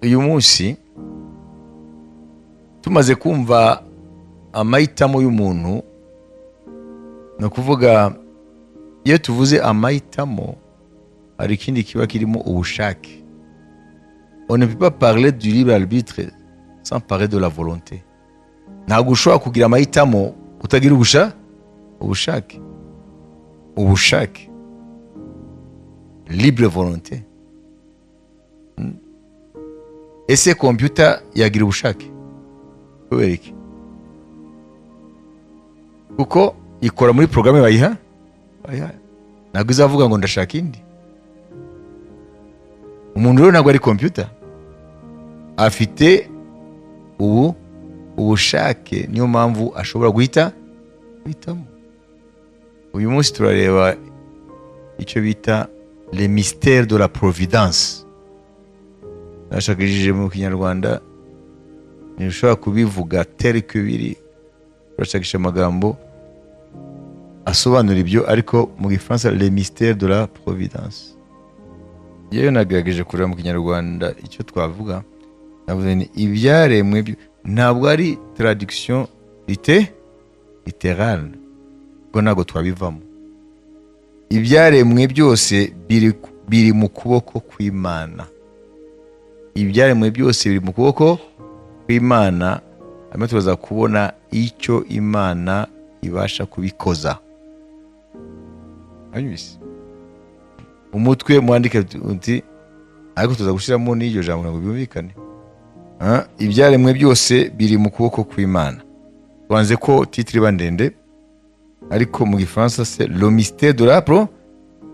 uyu munsi tumaze kumva amahitamo y'umuntu, no kuvuga iyo tuvuze amahitamo hari ikindi kiba kirimo ubushake. On ne peut pas parler du libre arbitre sans parler de la volonté. Ntabwo ushobora kugira amahitamo utagira ubushake. Libre volonté. Ese computer yagira ubushake kubera iki? Kuko ikora muri programme bayiha, ntabwo izavuga ngo ndashaka indi. Umuntu rero ntabwo ari computer, afite ubushake, niyo mpamvu ashobora guhitamo. Uyu munsi turareba icyo bita les mystères de la providence. Nashakishije mu Kinyarwanda nishobora kubivuga tel que biri, turashakisha amagambo asobanura ibyo, ariko mu Gifaransa les mystères de la providence. Yewe nagerageje kureba mu Kinyarwanda icyo twavuga, navuze ni ibyaremwe, ntabwo ari traduction littérale, ubwo ntabwo twabivamo. Ibyaremwe byose biri mu kuboko kw'Imana. Ibyaremwe byose biri mu kuboko kw'Imana, hanyuma tubaza kubona icyo Imana ibasha kubikoza. Anyuze umutwe mwandike uti, ariko tuza gushyiramo n'iryo jambo ngo byumvikane. Ibyaremwe byose biri mu kuboko kw'Imana. Twanze ko titre iba ndende, ariko mu Gifaransa c'est le mystère de la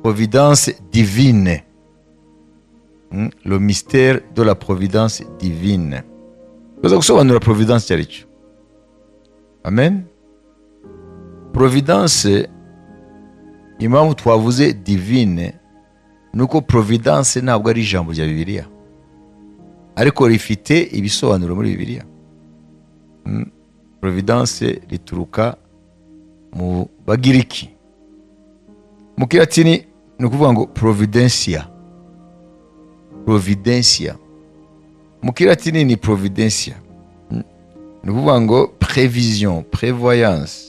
providence divine. Le mystère de la providence divine. Tuza gusobanura providence cyari cyo. Amen. Providence, impamvu twavuze divine, nuko providence ntabwo ari ijambo rya Bibiliya, ariko rifite ibisobanuro muri Bibiliya. Providence rituruka mu Bagiriki, mu Kilatini ni ukuvuga ngo providencia. Mu Kilatini ni providencia, ni ukuvuga ngo prévision, prévoyance.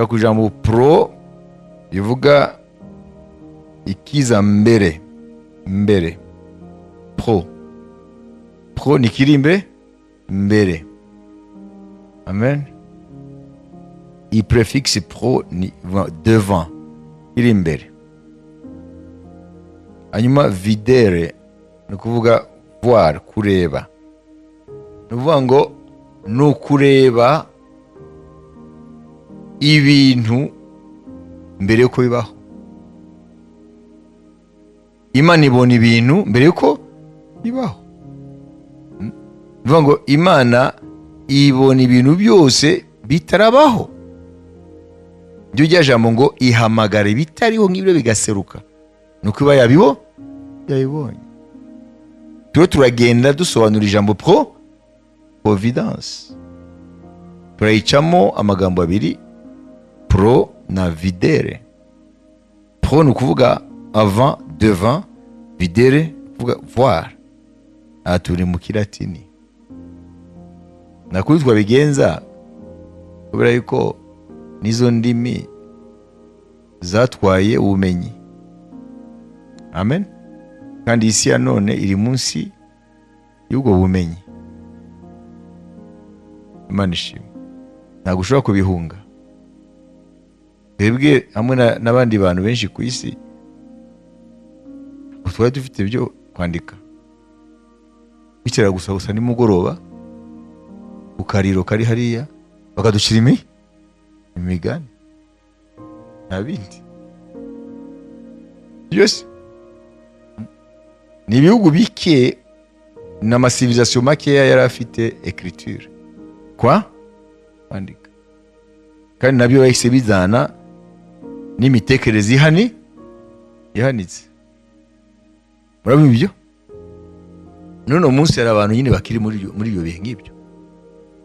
Ku ijambo pro bivuga ikiza mbere. Pro ni kiri mbere. Amen. I préfixe pro ni devant, kiri imbere. Hanyuma videre ni ukuvuga voir, kureba. Ni ukuvuga ngo ni ukureba ibintu mbere yuko bibaho. Imana ibona ibintu mbere yuko bibaho. Ni ukuvuga ngo Imana ibona ibintu byose bitarabaho. Ibyo rya jambo ngo ihamagara ibitariho nk'ibyo bigaseruka, nuko iba yabibonye. Turagenda dusobanura ijambo providence, turayicamo amagambo abiri, pro na videre. Pro ni ukuvuga avant, devant, videre kuvuga voir. Aha turi mu Kilatini. Nakuri twabigenza kubera yuko nizo ndimi zatwaye ubumenyi. Amen. Kandi isi ya none iri munsi y'ubwo bumenyi. Imana ishimwe. Ntabwo ushobora kubihunga. Twebwe hamwe n'abandi bantu benshi ku isi twari dufite byo kwandika. Bicara gusa nimugoroba, ukariro kari hariya, bakadushira imigani. Nta bindi. Byose ni ibihugu bike n'amasivilisation makeya yari afite écriture. Kwandika. Kandi nabyo bahise bizana n'imitekerereze ihanitse. Murabona ibyo? None umunsi hari abantu nyine bakiri muri ibyo bihe nk'ibyo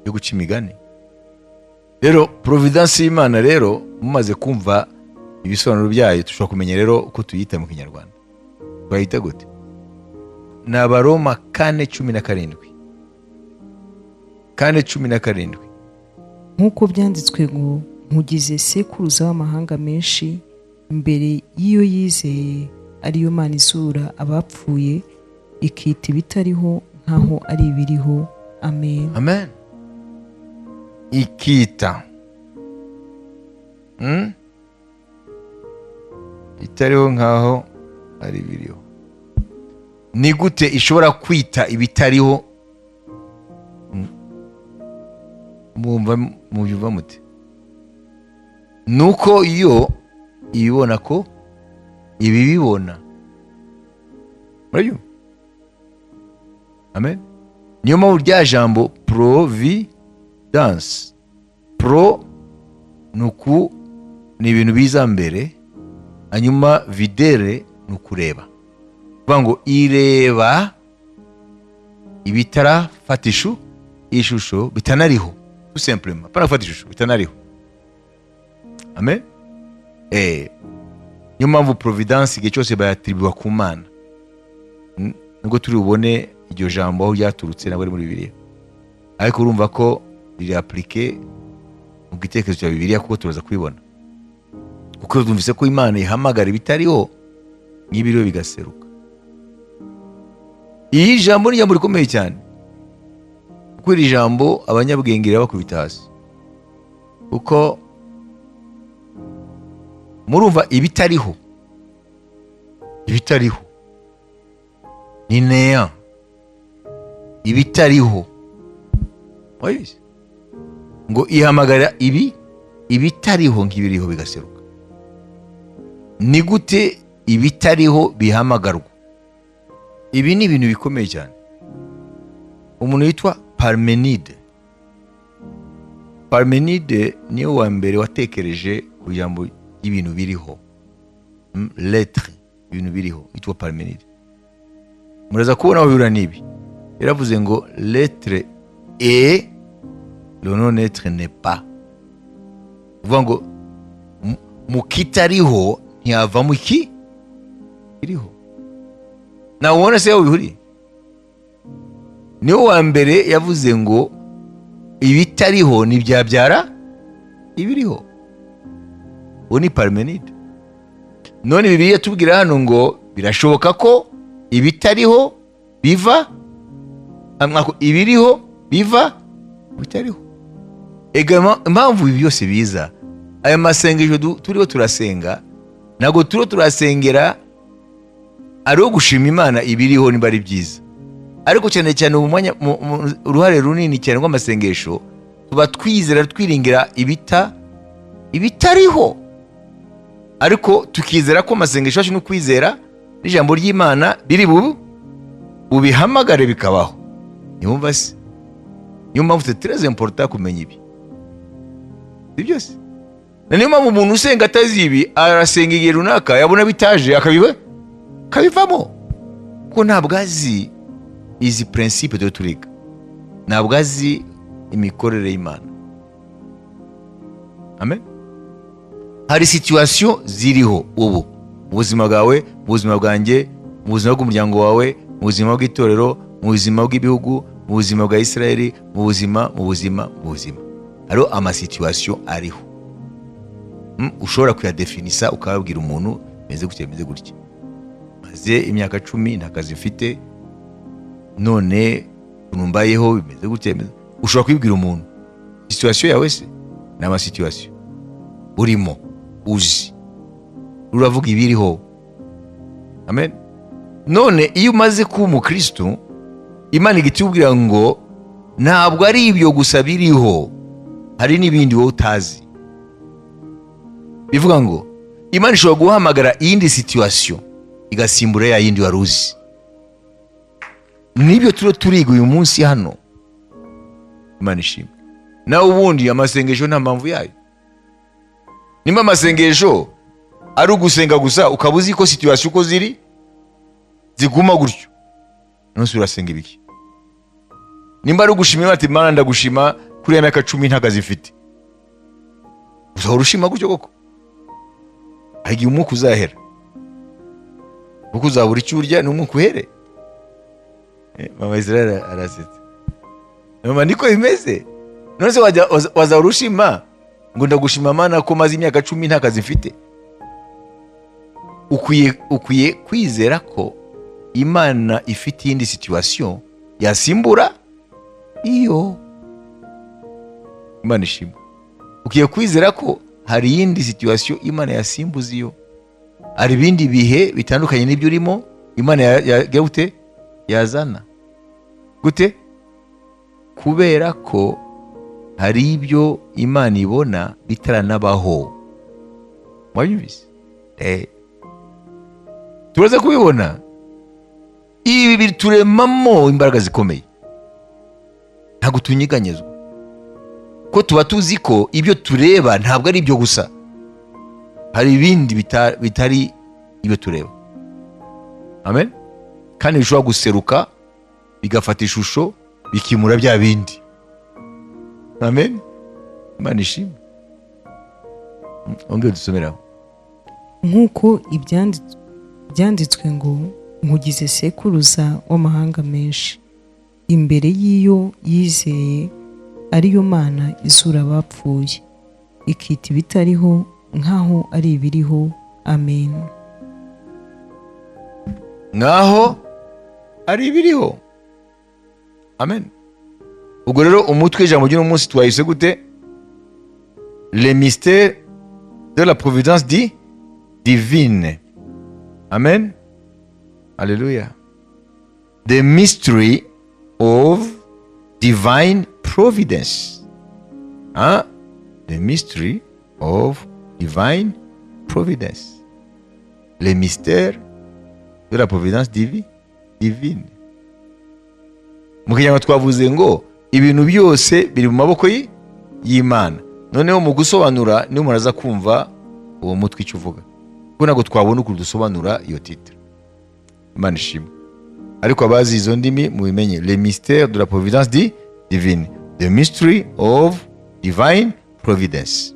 byo guca imigani. Rero providence y'Imana rero mumaze kumva ibisobanuro byayo, tushobora kumenya rero uko tuyita mu Kinyarwanda. Twayita gute? ni Abaroma 4:17. 4:17. nk'uko byanditswe ngo nkugize sekuruza w'amahanga menshi imbere y'iyo yizeye ariyo Mana izura abapfuye ikita ibitariho nk'aho ari ibiriho. Amen. Amen. Ikita itariho nk'aho ari ibiriho. Ni gute ishobora kwita ibitariho? Mubyumva mute? Nuko iyo ibibona ko ibi bibona. Murabyumva? Amen. Niyo mpamvu rya jambo providence, pro nuku ni ibintu biza mbere, hanyuma videre ni ukureba. Kuvuga ngo ireba ibitarafata ishusho bitanariho, tout simplement, pas gufata ishusho bitanariho. Amen. Niyo mpamvu providence igihe cyose bayatribuwa ku Mana. Nubwo turi bubone iryo jambo aho ryaturutse nabwo ari muri Bibiliya, ariko urumva ko riri appliqué mu gitekerezo cya Bibiliya kuko turaza kubibona, kuko twumvise ko Imana ihamagara ibitariho n'ibiriho bigaseruka. Iyi jambo ni jambo rikomeye cyane, kuko iri jambo abanyabwenge bakubita hasi, kuko murumva ibitariho ni neya, ibitariho wabizi ngo ihamagara ibitariho nk'ibiriho bigaseruka. Ni gute ibitariho bihamagarwa? Ibi ni ibintu bikomeye cyane. Umuntu yitwa Parmenide niwe wa mbere watekereje ku jambo y'ibintu biriho, lettre, ibintu biriho, yitwa Parmenide. Muraza kubona aho bihura n'ibi. Yaravuze ngo lettre est, le non-être n'est pas. Uvuga ngo mu kitariho ntiyavamo iki iriho. Nawe ubona se aho bihuriye? Niwe wa mbere yavuze ngo ibitariho ntibyabyara ibiriho. Uwo ni Parmenide. None Bibiliya tubwira hano ngo birashoboka ko ibitariho biva, ibiriho biva bitariho. Impamvu ibi byose biza, aya masengesho turiho turasenga, ntabwo turiho turasengera ariho gushima Imana ibiriho niba ari byiza, ariko cyane cyane uruhare runini cyane rw'amasengesho tuba twizera twiringira ibitariho, ariko tukizera ko amasengesho yacu no kwizera n'ijambo ry'Imana biri bubihamagare bikabaho. Niwumva se? Niyo mpamvu c'est très important kumenya ibi byose. Niyo mpamvu umuntu usenga atazi ibi arasenga igihe runaka yabona bitaje akabivamo, kuko ntabwo azi izi principe de turiga, ntabwo azi imikorere y'Imana. Amen. Hari situation ziriho ubu mu buzima bwawe, mu buzima bwanjye, mu buzima bw'umuryango wawe, mu buzima bw'itorero, mu buzima bw'ibihugu, mu buzima bwa Israeli, mu buzima. Hariho amasituation ariho, ushobora kuyadefinisa ukababwira umuntu meze gutya, maze imyaka 10 nta kazi mfite, none unumbayeho bimeze gutya. Ushobora kubibwira umuntu situation yawe se ni amasituation urimo uzi, uravuga ibiriho. Amen. None iyo umaze kuba umukristo, Imana igitubwira ngo ntabwo ari ibyo gusa biriho, hari n'ibindi wowe utazi. Bivuga ngo Imana ishobora guhamagara iyindi situation igasimbura ya yindi wari uzi. Nibyo turiga uyu munsi hano. Imana ishimwe. Nawe ubundi amasengesho nta mpamvu yayo. Nimba amasengesho ari ugusenga gusa ukabuzi ko situation uko ziguma gutyo, nonse urasenga ibiki? Nimba ari ugushima ati Mana ndagushima kuri ya myaka 10 nta kazi mfite, uzahora ushima gutyo koko? Hagiye umwuka uzahera, kuko uzabura icyo urya n'umwuka uhere. mama Israel arasetse. Mama niko bimeze. None se waza urushima ngo ndagushima Mana ko maze imyaka 10 nta kazi mfite. Ukwiye kwizera ko Imana ifite iyindi situation yasimbura iyo. Imana ishimwe. Ukiye kwizera ko hari iyindi situation Imana yasimbuza iyo. Hari ibindi bihe bitandukanye n'ibyo urimo Imana yagute yazana. Gute? Kubera ko hari ibyo Imana ibona bitaranabaho. Mwabyumvise? Turaza kubibona. Ibi bituremamo imbaraga zikomeye. Ntabwo tunyiganyezwa. Ko tuba tuzi ko ibyo tureba ntabwo ari ibyo gusa. Hari ibindi bitari ibyo tureba. Amen. Kandi bishobora guseruka bigafata ishusho bikimura bya bindi. Amen. Imana ishimwe. Ongera dusomeraho. Nk'uko ibyanditswe ngo nkugize sekuruza w'amahanga menshi, imbere y'iyo yizeye ariyo Mana izura abapfuye, ikita ibitariho nk'aho ari ibiriho. Amen. Nk'aho ari ibiriho. Amen. Ubwo rero umutwe ijambo ry'uno munsi twahise gute? Les mystères de la providence divine. Amen. Alléluia. The mystery of divine providence. Hein? The mystery of divine providence. Les mystères de la providence divine. Mu kinyarwanda twavuze ngo ibintu byose biri mu maboko y'Imana. Noneho mu gusobanura niyo umuntu aza kumva uwo mutwe icyo uvuga. Kuko ntabwo twabona ukuntu dusobanura iyo titre. Imana ishimwe. Ariko abazi izo ndimi mubimenye. Les mystères de la providence divine. The mystery of divine providence.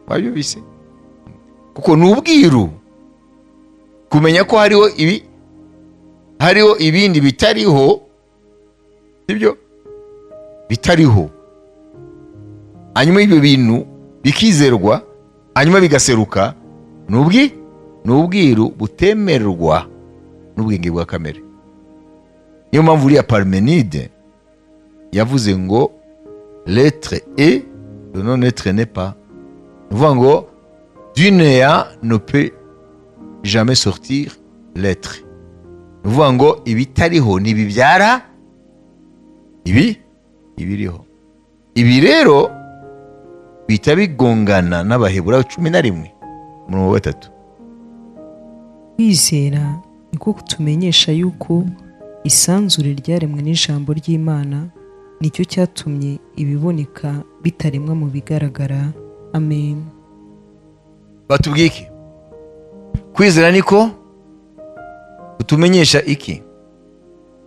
Wabyumvise? Kuko n'ubwiru kumenya ko hariho ibindi bitariho, sibyo? Bitariho. Hanyuma ibyo bintu bikizerwa, hanyuma bigaseruka, n'ubwiru butemerwa n'ubwenge bwa kamere. Niyo mpamvu uriya Parmenide yavuze ngo l'être est, le non-être n'est pas. Uvuga ngo du néant ne peut jamais sortir l'être. Uvuga ngo ibitariho ntibibyara ibiriho. Ibi rero bihita bigongana n'Abaheburayo 11:3. Kwizera niko kutumenyesha yuko isanzure ryaremwe n'ijambo ry'Imana, nicyo cyatumye ibiboneka bitaremwa mu bigaragara. Amen. Batubwiye iki? Kwizera niko kutumenyesha iki?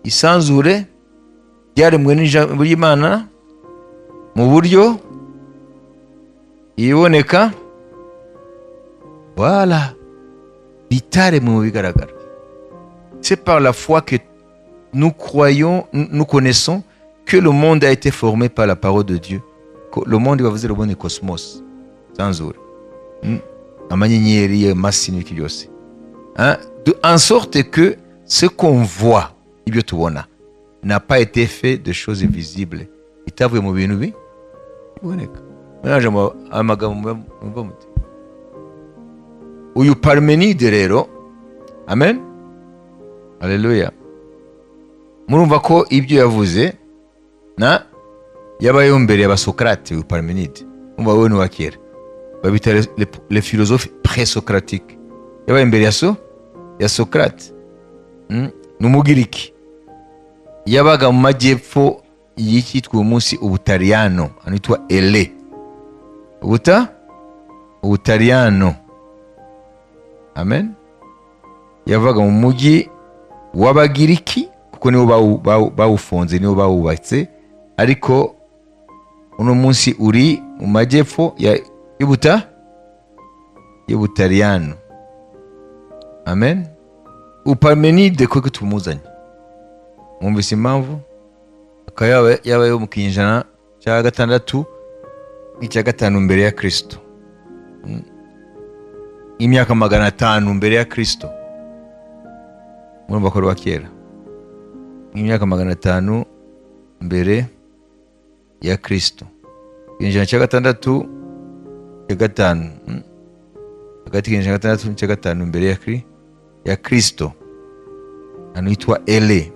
Isanzure ryaremwe n'ijambo ry'Imana mu buryo iboneka, voilà, bitaremwe mu bigaragara. C'est par la foi que nous connaissons que le monde a été formé par la parole de Dieu. Le monde va vous dire le monde est cosmos. Sanzure. Amanyenyeri masi n'ibiki byose. En sorte que ce qu'on voit, ibyo tubona, n'a pas été fait de choses visibles. Itavuye mu bintu biboneka. Mwaje amagambo mva muti. Uyu Parmenide rero, amen. Alléluia. Murumva ko ibyo yavuze yabayeho mbere y'Abasokrate. Uyu Parmenide umva we ni wakera, babita les philosophes pré-socratiques. Yabaye mbere ya Socrate. N'umugiriki yabaga mu majyepfo y'ikitwa umunsi Ubutaliyano, anitwa Ele. Ubutaliyano. Amen. Yavaga mu mujyi w'Abagiriki kuko nibo bawufonze, nibo bawubatse, ariko uno munsi uri mu majyepfo y'Ubutaliyano. Amen. Parmenide ko tumuzanye mwumvise impamvu akaba yabayeho mu kinyejana cya gatandatu n'icya gatanu mbere ya Kristo, imyaka 500 mbere ya Kristo. Murumva ko ari kera, imyaka 500 mbere ya Kristo, ikinyejana cya gatandatu cya gatanu, hagati y'ikinyejana cya gatandatu n'icya gatanu mbere ya Kristo, hano hitwa Ele,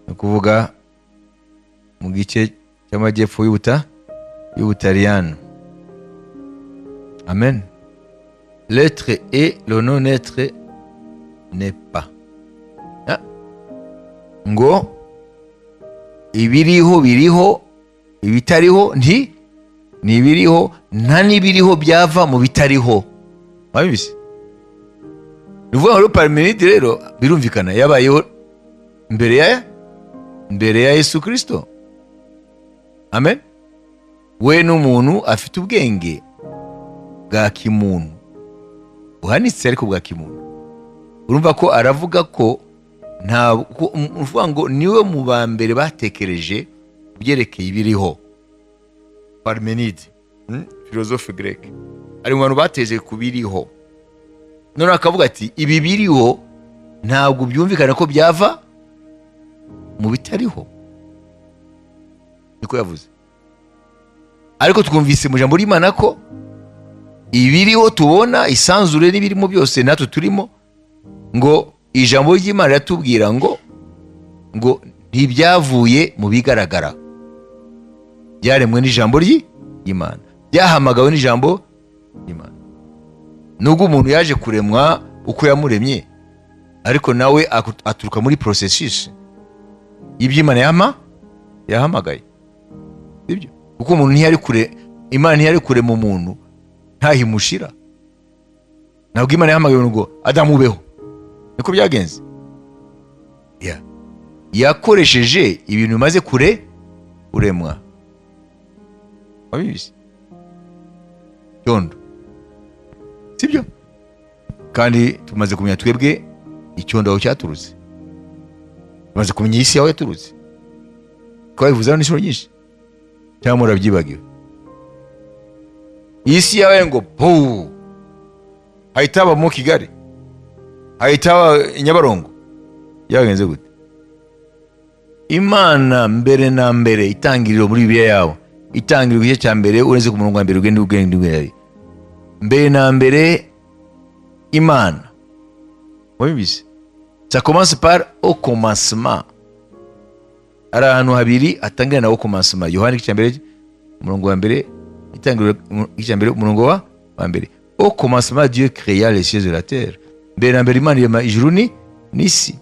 ni ukuvuga mu gice cy'amajyepfo y'Ubutaliyani. Amen. L'être est, le non-être n'est pas. Ngo ibiriho biriho, ibitariho ni ibiriho, nta n'ibiriho byava mu bitariho. Wabibise? Nuvuga ngo Parmenide rero birumvikana yabayeho mbere ya Yesu Kristo. Amen. We n'umuntu afite ubwenge bwa kimuntu buhanitse, ariko bwa kimuntu. Urumva ko aravuga ko uvuga ngo niwe mu ba mbere batekereje kubyerekeye ibiriho. Parmenide, philosophe grec, ari mu bantu bateje kubiriho. None akavuga ati ibi biriho ntabwo byumvikana ko byava mu bitariho, niko yavuze. Ariko twumvise mu jambo ry'Imana ko ibiriho tubona, isanzure n'ibirimo byose natwe turimo, ngo ijambo ry'Imana riratubwira ngo ntibyavuye mu bigaragara, byaremwe n'ijambo ry'Imana, byahamagawe n'ijambo ry'Imana. Nubwo umuntu yaje kuremwa uko yamuremye, ariko nawe aturuka muri processus y'iby'Imana yahamagaye. Sibyo? Kuko umuntu Imana ntiyari kurema umuntu ntahimushira. Ntabwo Imana yahamagaye ngo Adamu ubeho, niko byagenze. Yakoresheje ibintu bimaze kuremwa. Wabibise? Cyondo. Sibyo? Kandi tumaze kumenya twebwe icyondo aho cyaturutse, tumaze kumenya isi aho yaturutse, twabivuzeho n'inshuro nyinshi, cyangwa murabyibagiwe. Isi yabaye ngo hahita haba mu Kigali, hahita haba Nyabarongo, yagenze gute? Imana mbere na mbere, itangiriro muri Bibiliya yawe, itangiriro igice cya mbere ureze ku murongo wa mbere ugende mbere na mbere Imana. Wabibise? Ça commence par au commencement. Ari ahantu habiri atangira na au commencement. Yohana igice cya mbere umurongo wa mbere, itangiriro igice cya mbere umurongo wa mbere. Au commencement Dieu créa les cieux et la terre. Mbere na mbere Imana irema ijuru n'isi.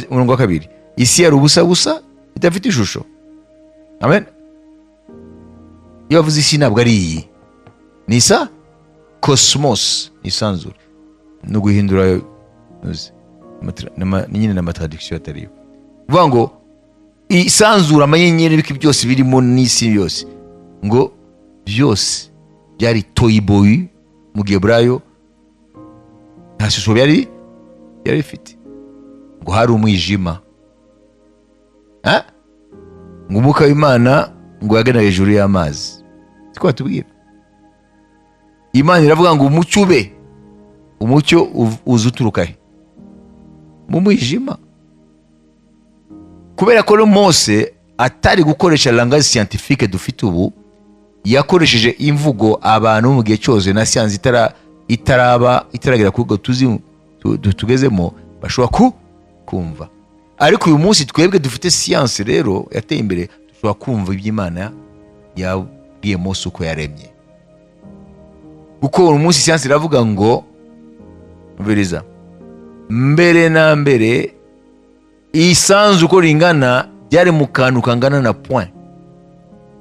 Umurongo wa kabiri, isi yari ubusa idafite ishusho. Amen. Iyo bavuze isi ntabwo ari iyi, ni isa cosmos, isanzure. No guhindura nyine n'amatradiction atariyo. Vuga ngo isanzura amanyenyeri biki byose birimo n'isi yose, ngo byose byari toiboyi mu Giheburayo, nta shusho yari ifite, ngo hari umwijima. Ngo umwuka w'Imana ngo yagana hejuru y'amazi. Siko batubwira. Imana iravuga ngo umucyo ube, umucyo uzuturuka he? Mu mwijima. Kubera ko Mose atari gukoresha langage scientifique dufite ubu, yakoresheje imvugo abantu mu gihe cyose na siyansi itaragera kuri tugezemo bashobora kumva. Ariko uyu munsi twebwe dufite siyansi rero yateye imbere, dushobora kumva iby'Imana yabwiye Mose uko yaremye. Kuko uyu munsi siyansi iravuga ngo mviriza, mbere na mbere isanzu uko ringana byari mu kantu kangana na point,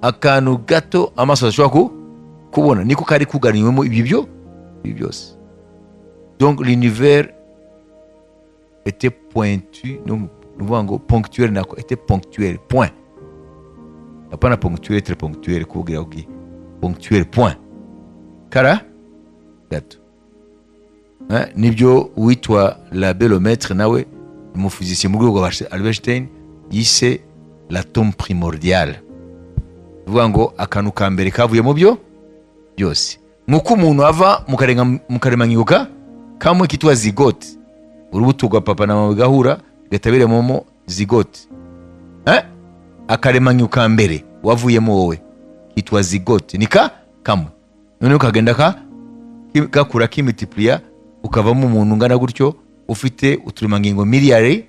akantu gato amaso ashobora kubona, niko kari kuganiwemo ibi byose. Donc l'univers était pointu, nous voyons ponctuel, était ponctuel, point. Pas ponctuel, très ponctuel, ponctuel, point. Kara gato. Nibyo witwa la bellomètre nawe umufizisiye mu rwego rwa Albert Einstein yise l'atome primordial. Bivuga ngo akantu ka mbere kavuye mu byo byose. Nk'uko umuntu ava mu karemangingo kamwe kitwa zigote, urubuto rwa papa na mama bigahura bigatabiremo zigote. Akaremangingo ka mbere wavuyemo wowe kitwa zigote, ni kamwe. Noneho kagenda gakura kimultiplier ukavamo umuntu ungana gutyo ufite uturemangingo miliyari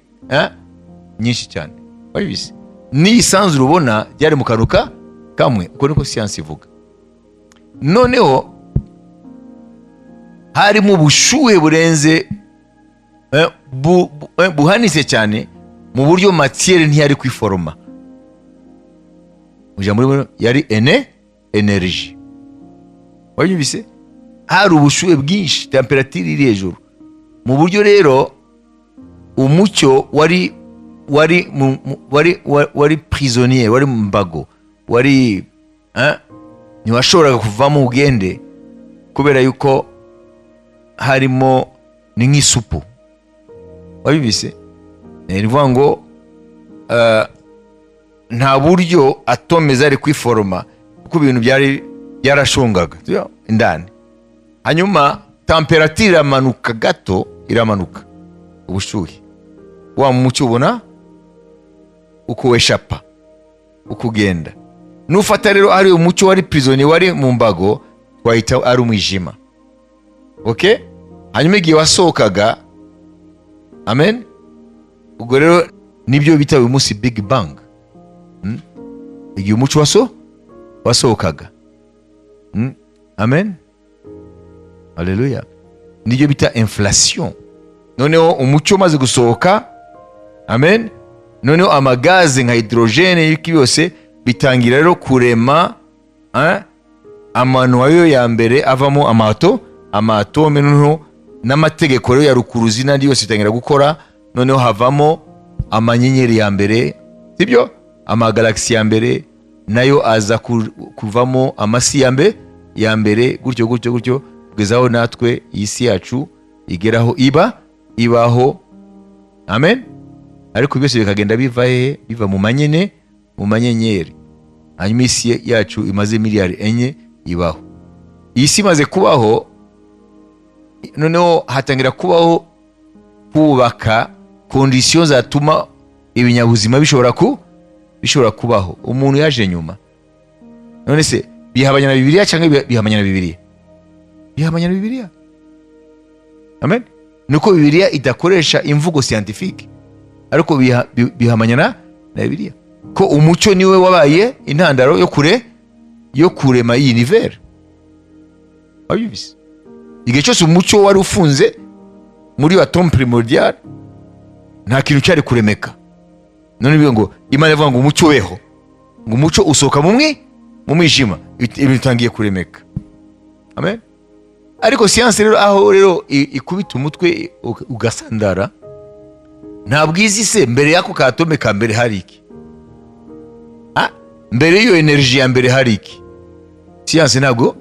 nyinshi cyane. Wabibise n'isanzure ubona ryari mu kantu kamwe, uko niko siyansi ivuga. Noneho harimo ubushuhe burenze buhanitse cyane mu buryo matiere ntiyari kwiforoma. Ujambo yari energy. Wabibise hari ubushuhe bwinshi, temperature iri hejuru, mu buryo rero umucyo wari prisonnier, wari mbago, wari ntiwashoboraga kuvamo ugende kubera yuko harimo ni nk'isupu. Wabibise nivuga ngo nta buryo atome zari kwiforoma kuko ibintu byarashongaga indani. Hanyuma temperature iramanuka gato, iramanuka ubushuhe, wa mucyo ubona uko weshapa ukugenda. Nufata rero ari umucyo wari prisonnier, wari mu mbago, twahita ari umwijima. Okay? Hanyuma igihe wasohokaga, amen, ubwo rero nibyo bita uyu munsi big bang. Igihe umucyo wasohokaga, amen, haleluya, nibyo bita inflation. Noneho umucyo maze gusohoka, amen, noneho amagaze nka hydrogene y'iki byose bitangira rero kurema amanuwayo ya mbere avamo amatome. Noneho n'amategeko rero ya rukuruzi n'andi yose bitangira gukora. Noneho havamo amanyenyeri ya mbere, sibyo, amagalaxy ya mbere nayo aza kuvamo amasi ya mbere, gutyo kugezaho natwe isi yacu igeraho ibaho, amen. Ariko byose bikagenda biva mu manyenyeri. Hanyuma isi yacu imaze miliyari 4 ibaho. Isi imaze kubaho, noneho hatangira kubaho kubaka conditions zatuma ibinyabuzima bishobora kubaho. Umuntu yaje nyuma. None se bihabanya na Bibiliya cyangwa bihamanya na Bibiliya? Bihamanya na Bibiliya. Amen. Nuko Bibiliya idakoresha imvugo scientifique, ariko bihamanya na Bibiliya. Ko umucyo niwe wabaye intandaro yo kurema iyi univers. Wabibise igihe cyose umucyo wari ufunze muri atome primordial, nta kintu cyari kuremeka. None bivuga ngo Imana ivuga ngo umucyo weho, ngo umucyo usohoka mu mwijima, ibintu bitangiye kuremeka. Amen. Ariko siyansi rero aho rero ikubita umutwe ugasandara, ntabwo izi se mbere y'ako ka atome ka mbere hari iki, mbere y'iyo energy ya mbere hari iki. Siyansi ntabwo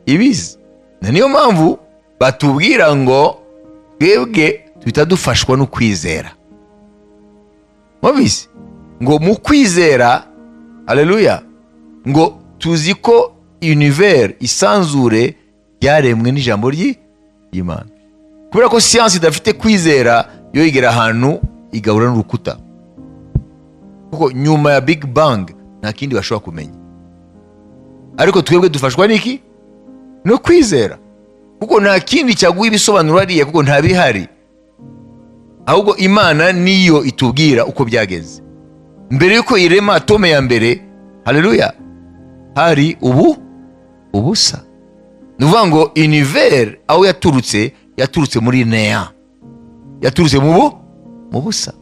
ibizi. Niyo mpamvu batubwira ngo twebwe tuhita dufashwa no kwizera. Mwabizi ngo mu kwizera, haleluya, ngo tuzi ko univers, isanzure ryaremwe n'ijambo ry'Imana. Kubera ko siyansi idafite kwizera, yo igera ahantu igahura n'urukuta, kuko nyuma ya big bang nta kindi bashobora kumenya. Ariko twebwe dufashwa n'iki? No kwizera, kuko nta kindi cyaguha ibisobanuro hariya, kuko nta bihari. Ahubwo Imana niyo itubwira uko byageze. Mbere yuko irema atome ya mbere, haleluya, hari ubusa. Nuvuga ngo univers aho yaturutse muri néant, yaturutse mu busa.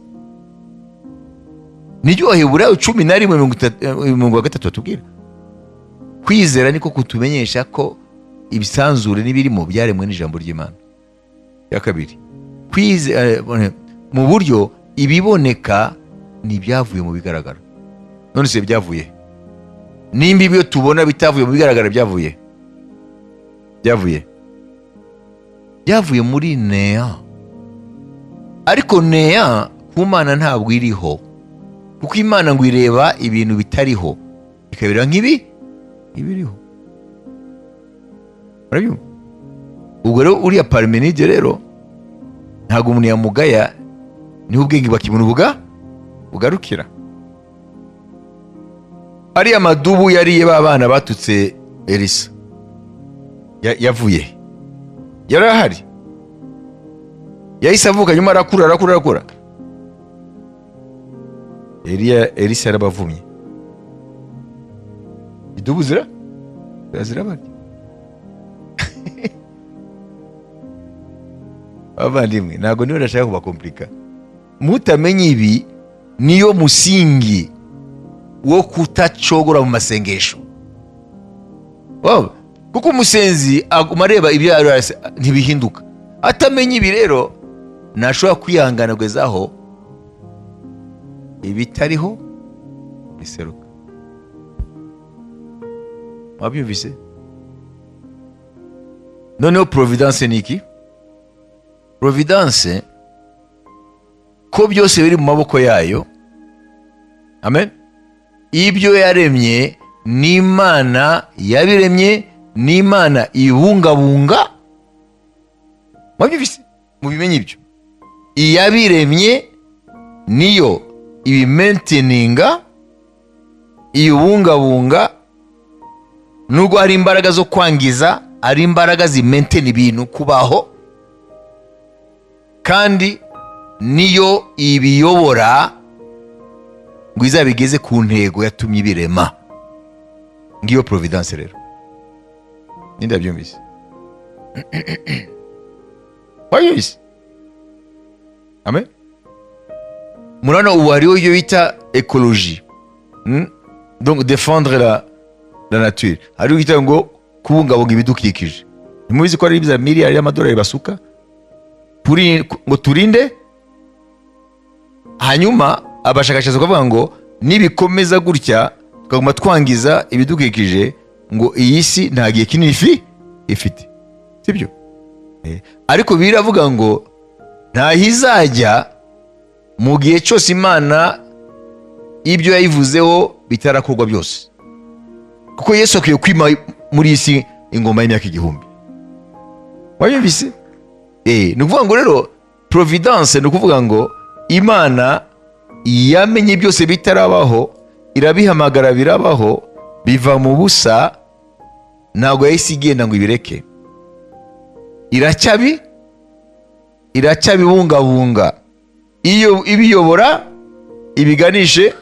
Nijyo Aheburayo 11:33 batubwira. Kwizera niko kutumenyesha ko ibisanzure n'ibirimo byaremwe n'ijambo ry'Imana. Ya kabiri, kwizera mu buryo ibiboneka ni byavuye mu bigaragara. None se byavuye? Nimba ibyo tubona bitavuye mu bigaragara byavuye muri néant. Ariko néant ku Mana ntabwo iriho. kuko imana ngo ireba ibintu bitariho ikabireba nk'ibiriho. Urabyumva? Ubwo rero uriya Parmenide rero ntabwo umuntu yamugaya, niho ubwenge bwa kimuntu bugarukira. Ariya madubu yariye ba bana batutse Elisa yavuye, yari ahari, yahise avuka, nyuma arakura. Elisa yarabavumye, idubu zirabarya. Abavandimwe, ntabwo niwe ndashaka kubakomplika. Mutamenye ibi niyo musingi wo kutacogora mu masengesho. Kuko umusenzi aguma areba ibyo ntibihinduka. Atamenye ibi rero ntashobora kwihangana kwezaho ibitariho biseruka. Wabyumvise? Noneho providence ni iki? Providence ko byose biri mu maboko yayo. Amen. Ibyo yaremye n'Imana yabiremye, n'Imana ibungabunga. Mwabyumvise? Mubimenye ibyo. Iyabiremye niyo ibimainteninga, ibungabunga. Nubwo hari imbaraga zo kwangiza, ari imbaraga zimaintain ibintu kubaho, kandi niyo ibiyobora ngo izabigeze ku ntego yatumye ibirema. Ngiyo providence rero. Nindabyumvise? Wayumvise? Amen. Murana ubu hariho iyo bita écologie. Donc défendre la nature. Hariho bita ngo kubungabunga ibidukikije. Ntimubizi ko ari ibiza miliyari y'amadolari basuka ngo turinde. Hanyuma abashakashatsi bakavuga ngo nibikomeza gutya tukaguma twangiza ibidukikije, ngo iyi si nta gihe kinini ifite. Sibyo? Ariko biravuga ngo nta hizajya mu gihe cyose Imana ibyo yayivuzeho bitarakorwa byose. Kuko Yesu akwiye kwima muri isi ingoma y'imyaka 1000. Wayumvise? Ni ukuvuga ngo rero providence ni ukuvuga ngo Imana yamenye byose bitarabaho, irabihamagara birabaho, biva mu busa, ntabwo yahise igenda ngo ibireke. Iracyabibungabunga, iyo ibiyobora ibiganishe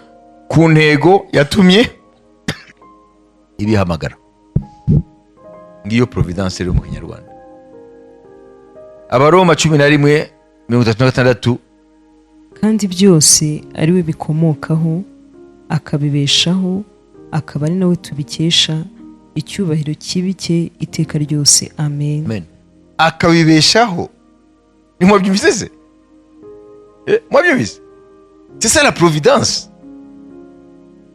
ku ntego yatumye ibihamagara. Ngiyo providence rero mu Kinyarwanda. Abaroma 11:36. Kandi byose ari we bikomokaho, akabibeshaho, akaba ari nawe tubikesha, icyubahiro kibike iteka ryose. Amen. Amen. Akabibeshaho. Ni mwabyumvise se? Mwabyumvise? C'est ça la providence.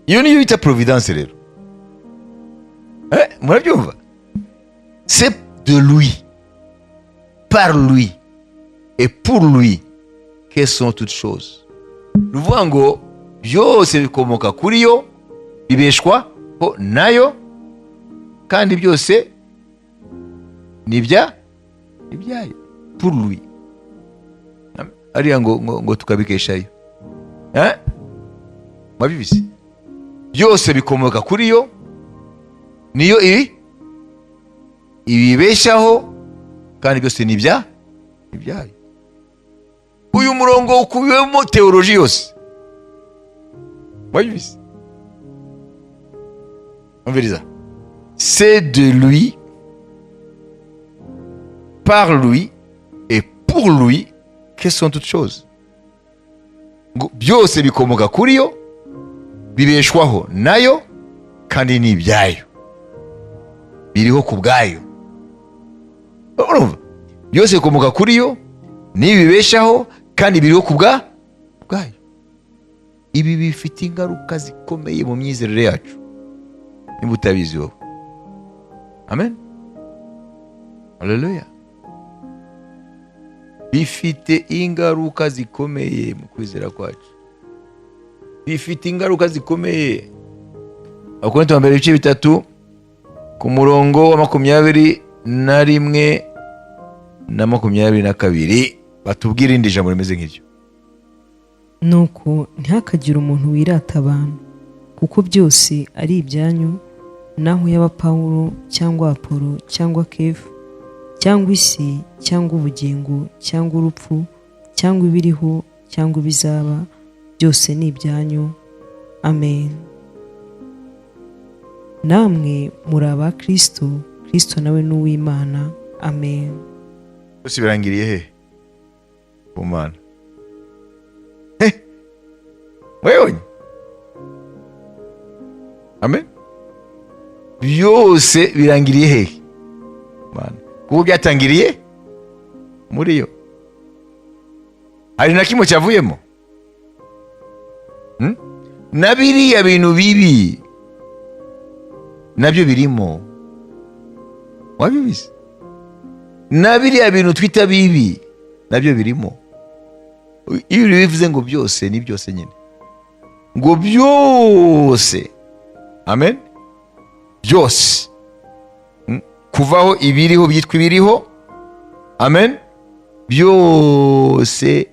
Iyo niyo bita providence rero. Mwabyumva? C'est de lui, par lui et pour lui que sont toutes choses. Nuvuga ngo byose bikomoka kuri yo, bibeshwa ho nayo, kandi byose nibyayo. Pour lui. Ariya ngo tukabikeshayo. Mwabyumvise? Byose bikomoka kuri yo, niyo ibibeshaho, kandi byose nibyayo. Uyu murongo ukubiyemo teoloji yose. Mwabyumvise? Umviriza. C'est de lui, par lui et pour lui que sont toutes choses. Byose bikomoka kuri yo, bibeshwaho nayo, kandi ni ibyayo, biriho ku bwayo. Urumva? Byose bikomoka kuri yo, nibibeshaho, kandi biriho ku bwayo. Ibi bifite ingaruka zikomeye mu myizerere yacu, nimba utabizi wowe. Amen. Haleluya. Bifite ingaruka zikomeye mu kwizera kwacu. bifite ingaruka zikomeye. Abakorinto ba mbere ibice 3 ku murongo wa 21 na 22 batubwira irindi jambo rimeze nk'iryo. nuko ntihakagire umuntu wirata abantu, kuko byose ari ibyanyu, naho yaba Pawulo cyangwa Apolo cyangwa Kefa cyangwa isi cyangwa ubugingo cyangwa urupfu cyangwa ibiriho cyangwa ibizaba, byose ni ibyanyu. Amen. Namwe muri aba Kristo, Kristo nawe ni uw'Imana. Amen. Byose birangiriye he? Ku Mana. Wewe. Amen. Byose birangiriye he? Mana. Kuko byatangiriye muri yo. Hari na kimwe cyavuyemo? Na biriya bintu bibi nabyo birimo. Wabibizi? Na biriya bintu twita bibi nabyo birimo. Iyo bivuze ngo byose ni byose nyine. Ngo byose. Amen. Byose. Kuvaho ibiriho byitwa ibiriho. Amen. Byose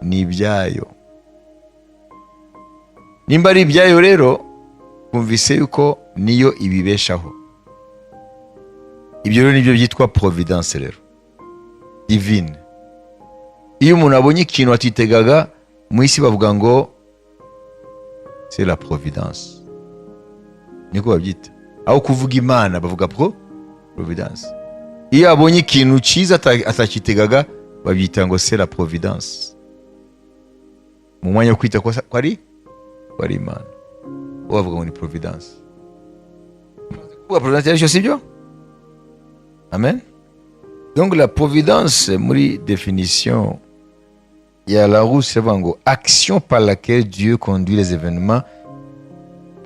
ni ibyayo. Nimba ari ibyayo rero, kumvise yuko niyo ibibeshaho. Ibyo rero nibyo byitwa providence rero. Divine. Iyo umuntu abonye ikintu atitegaga mu isi bavuga ngo c'est la providence. Niko babyita. Aho kuvuga Imana bavuga providence. Iyo abonye ikintu cyiza atakitegaga babyita ngo c'est la providence. Mu mwanya wo kwita ko ari Imana. Bavuga ngo ni providence. Kuba providence ari cyo sibyo? Amen. Donc la providence, muri définition, il y a la Larousse, action par laquelle Dieu conduit les événements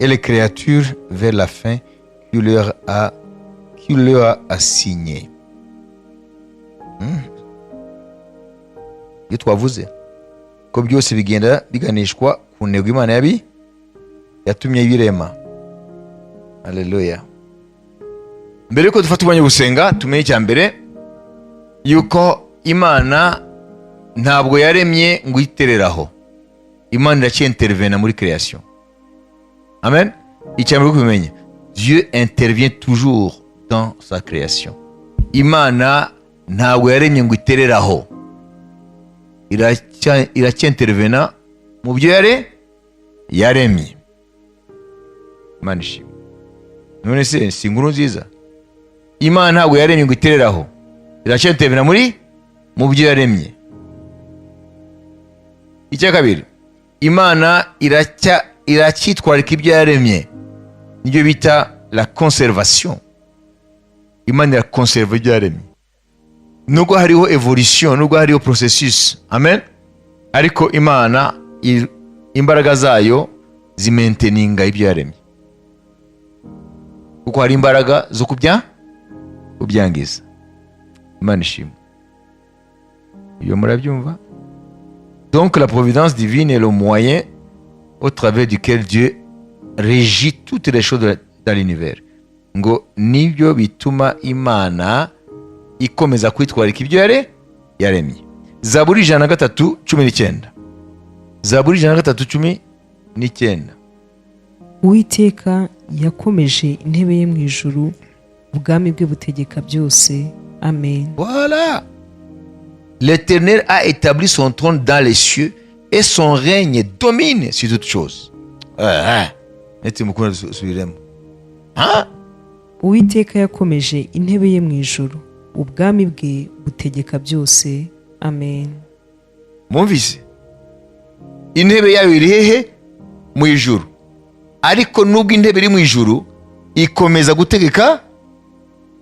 et les créatures vers la fin qu'il leur a assigné. Iyo twavuze ko byose bigenda biganishwa ku ntego Imana yatumye birema. Haleluya. Mbere yuko dufata umwanya gusenga, tumenye icya mbere yuko Imana ntabwo yaremye ngo itereraho. Imana iracyentervena muri création. Amen. Icya mbere kubimenye, Dieu intervient toujours dans sa création. Imana ntabwo yaremye ngo itereraho. Iracyentervena mu byo yaremye. Imana ishimwe. None se si inkuru nziza? Imana ntabwo yaremye ngo itereraho. Iracyentervena mu byo yaremye. Icya kabiri, Imana iracyitwarika ibyo yaremye. Nibyo bita la conservation. Imana irakonserva ibyo yaremye. Nubwo hariho evolution, nubwo hariho processus. Amen. Ariko Imana imbaraga zayo zimainteninga ibyo yaremye. Kuko hari imbaraga zo kubyangiza. Imana ishimwe. Iyo murabyumva? Donc la providence divine est le moyen au travers duquel Dieu régit toutes les choses dans l'univers. Ngo nibyo bituma Imana ikomeza kwitwarika ibyo yaremye. Zaburi 103:19. Zaburi 103:19. Uwiteka yakomeje intebe ye mu ijuru, ubwami bwe butegeka byose. Amen. Voilà. L'Éternel a établi son trône dans les cieux et son règne domine sur toutes choses. Uwiteka yakomeje intebe ye mu ijuru, ubwami bwe butegeka byose. Amen. Mwumvise? Intebe yayo iri hehe? Mu ijuru. Ariko nubwo intebe iri mu ijuru, ikomeza gutegeka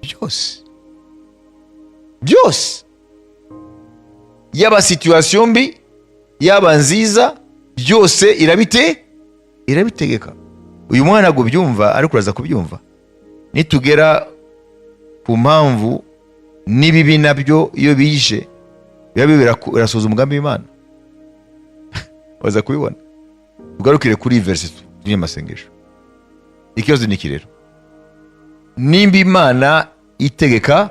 byose. Byose. Yaba situation mbi, yaba nziza, byose irabitegeka. Uyu mwana ntabwo byumva, ariko uraza kubyumva. Nitugera ku mpamvu n'ibibi nabyo iyo bije, biba birasoza umugambi w'Imana. Waza kubibona. tugarukire kuri verse y'amasengesho. Ikibazo ni iki rero? Nimba Imana itegeka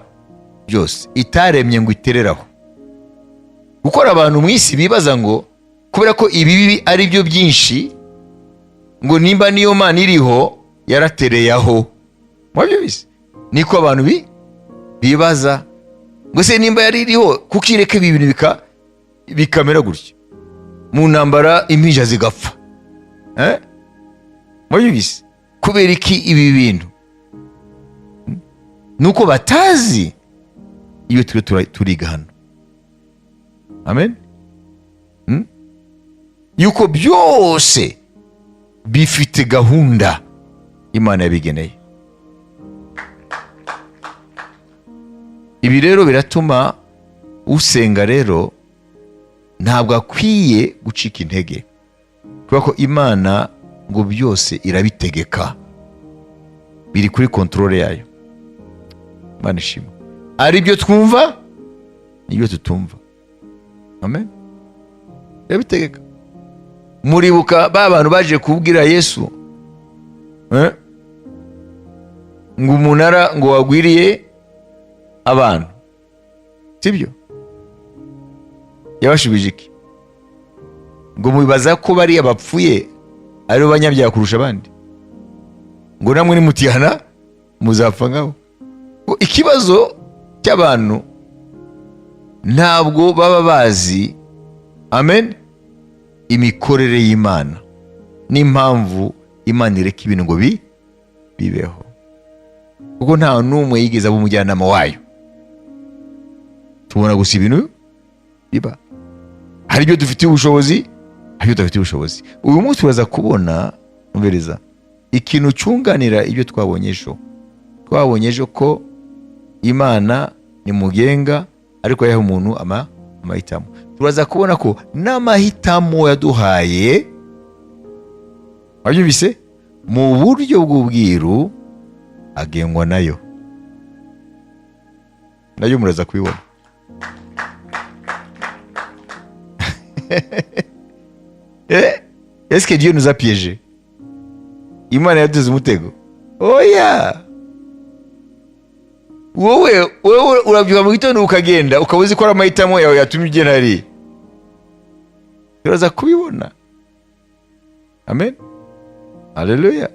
byose, itaremye ngo itereraho, gukora abantu mu isi bibaza ngo kubera ko ibibi ari byo byinshi, ngo nimba niyo Mana iriho yaratereye aho. Mwabyo bise niko abantu bibaza ngo se nimba yari iriho kuko ireka ibi bintu bikamera gutya, mu ntambara impinja zigapfa. Mwabyo bise kubera iki ibi bintu? Nuko batazi iyo turiga hano. Amen. Yuko byose bifite gahunda Imana yabigeneye. Ibi rero biratuma usenga rero ntabwo akwiye gucika intege, kubera ko Imana ngo byose irabitegeka, biri kuri kontrole yayo. Imana ishimwe. Ari byo twumva n'ibyo tutumva. Amen. Irabitegeka. Muribuka ba bantu baje kubwira Yesu ngo umunara ngo wagwiriye abantu, sibyo? Yabashubije iki? Ngo mubibaza ko bari abapfuye ari banyabyaha kurusha abandi, ngo namwe nimutihana muzapfa ngabo. Ikibazo cy'abantu ntabwo baba bazi, amen, imikorere y'Imana n'impamvu Imana ireka ibintu ngo bibeho, kuko nta n'umwe yigeze aba umujyanama wayo. Tubona gusa ibintu biba, hari ibyo dufitiye ubushobozi, hari ibyo tudafitiye ubushobozi. Uyu munsi turaza kubona umbereza ikintu cyunganira ibyo twabonye ejo. Twabonye ejo ko Imana ni mugenga, ariko yaha umuntu amahitamo. Turaza kubona ko n'amahitamo yaduhaye, wabyumvise, mu buryo bw'ubwiru agengwa nayo muraza kubibona. Est-ce que Dieu nous a piégés? Imana yaduteze umutego? Oya. Wowe urabyuka mu gitondo ukagenda ukaba uzi ko ari amahitamo yawe yatumye ugenda hariya. Turaza kubibona. Amen. Haleluya.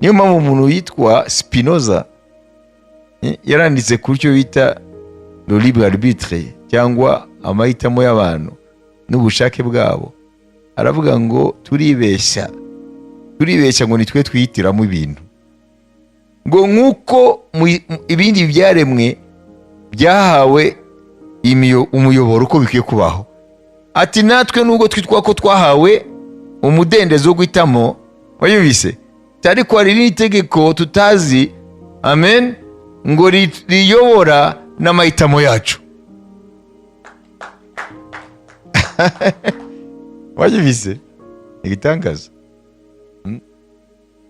Niyo mpamvu umuntu yitwa Spinoza yaranditse ku cyo bita le libre arbitre, cyangwa amahitamo y'abantu n'ubushake bwabo. Aravuga ngo turibeshya ngo nitwe twihitiramo ibintu, ngo nk'uko ibindi byaremwe byahawe umuyoboro uko bikwiye kubaho, ati natwe nubwo twitwa ko twahawe umudendezo wo guhitamo, wayumvise, ariko hari n'itegeko tutazi, amen, ngo riyobora n'amahitamo yacu. Wayumvise? Igitangaza.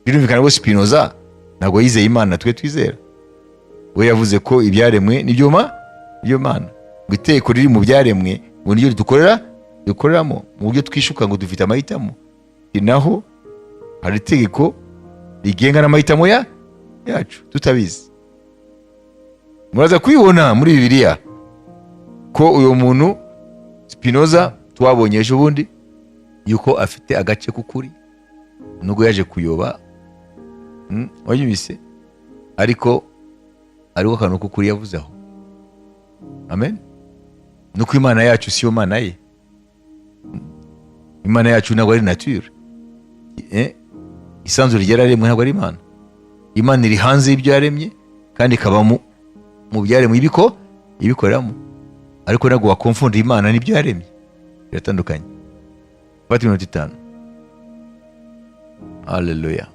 Birumvikana ko Spinoza ntabwo yizeye Imana twe twizera. We yavuze ko ibyaremwe nibyo Mana, ngo iteko riri mu byaremwe ngo niryo dukoreramo, mu buryo twishuka ngo dufite amahitamo. Naho hari itegeko rigenga n'amahitamo yacu tutabizi. Muraza kubibona muri Bibiliya ko uyu muntu Spinoza twabonye ejo bundi yuko afite agace k'ukuri, nubwo yaje kuyoba, wanyumvise, ariko ariko akantu k'ukuri yavuzeho. Amen. Nuko Imana yacu siyo Mana ye. Imana yacu ntabwo ari nature. Isanzwe ryararemwe ntabwo ari Imana. Imana iri hanze y'ibyo yaremye kandi ikaba mu byaremwe ibikoreramo, ariko ntabwo wakonfunda Imana n'ibyo yaremye, biratandukanye. Fata iminota 5. Haleluya.